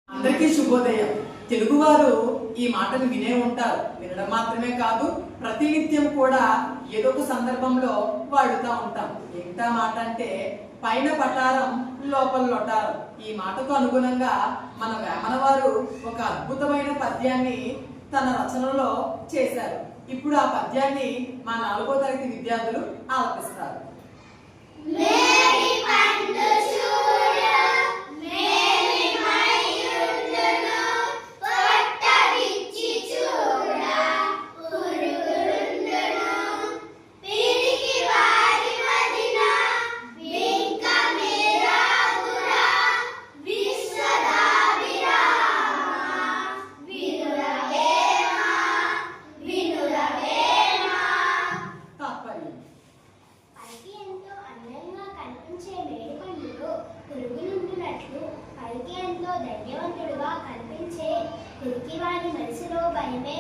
అందరికీ శుభోదయం. తెలుగువారు ఈ మాటను వినే ఉంటారు. వినడం మాత్రమే కాదు, ప్రతినిత్యం కూడా ఏదో ఒక సందర్భంలో వాడుతూ ఉంటాం. ఏంటా మాట అంటే పైన పటారం లోపల లొటారం. ఈ మాటకు అనుగుణంగా మన వేమన వారు ఒక అద్భుతమైన పద్యాన్ని తన రచనలో చేశారు. ఇప్పుడు ఆ పద్యాన్ని మా 4వ తరగతి విద్యార్థులు ఆలపిస్తారు. పైకి ఎంతో ధైర్యవంతుడుగా కనిపించే పిరికివాడి మనసులో భయమే